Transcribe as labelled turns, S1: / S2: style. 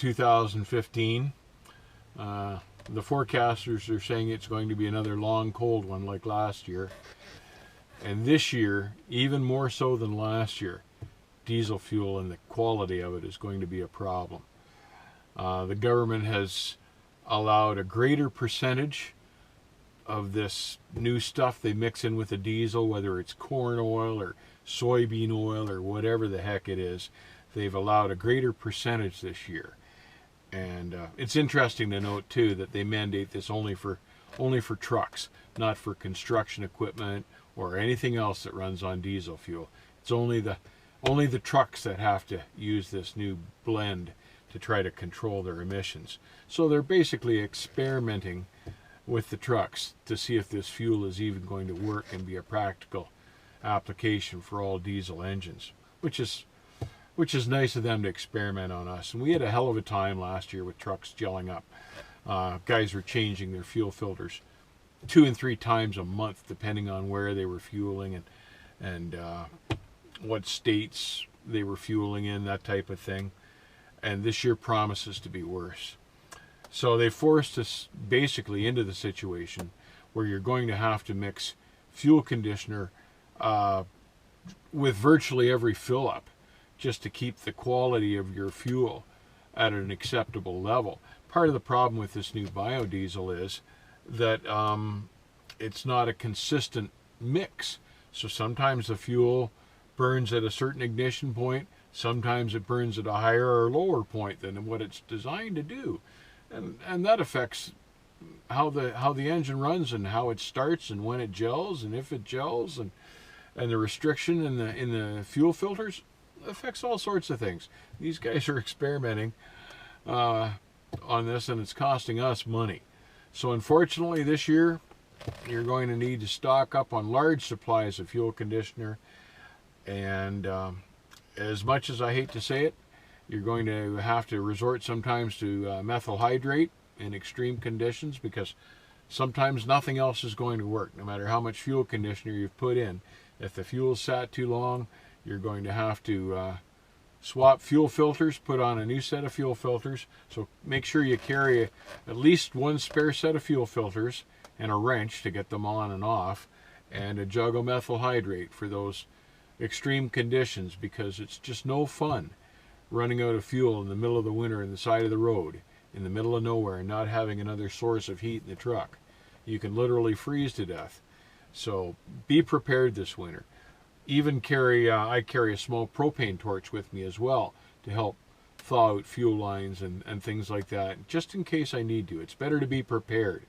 S1: 2015. The forecasters are saying it's going to be another long cold one like last year. And this year, even more so than last year, diesel fuel and the quality of it is going to be a problem. The government has allowed a greater percentage of this new stuff they mix in with the diesel, whether it's corn oil or soybean oil or whatever the heck it is. They've allowed a greater percentage this year. And it's interesting to note too that they mandate this only for trucks, not for construction equipment or anything else that runs on diesel fuel. It's only the trucks that have to use this new blend to try to control their emissions. So they're basically experimenting with the trucks to see if this fuel is even going to work and be a practical application for all diesel engines, which is nice of them to experiment on us. And we had a hell of a time last year with trucks gelling up. Guys were changing their fuel filters 2 and 3 times a month, depending on where they were fueling and what states they were fueling in, that type of thing. And this year promises to be worse. So they forced us basically into the situation where you're going to have to mix fuel conditioner with virtually every fill up just to keep the quality of your fuel at an acceptable level. Part of the problem with this new biodiesel is that it's not a consistent mix. So sometimes the fuel burns at a certain ignition point, sometimes it burns at a higher or lower point than what it's designed to do. And that affects how the engine runs and how it starts and when it gels and if it gels, and the restriction in the fuel filters affects all sorts of things. These guys are experimenting on this, and it's costing us money. So unfortunately this year you're going to need to stock up on large supplies of fuel conditioner, and as much as I hate to say it, you're going to have to resort sometimes to methyl hydrate in extreme conditions, because sometimes nothing else is going to work. No matter how much fuel conditioner you've put in, if the fuel's sat too long, you're going to have to swap fuel filters, put on a new set of fuel filters. So make sure you carry at least one spare set of fuel filters and a wrench to get them on and off, and a jug of methyl hydrate for those extreme conditions, because it's just no fun running out of fuel in the middle of the winter in the side of the road in the middle of nowhere and not having another source of heat in the truck. You can literally freeze to death. So be prepared this winter. Even I carry a small propane torch with me as well to help thaw out fuel lines and things like that, just in case I need to. It's better to be prepared.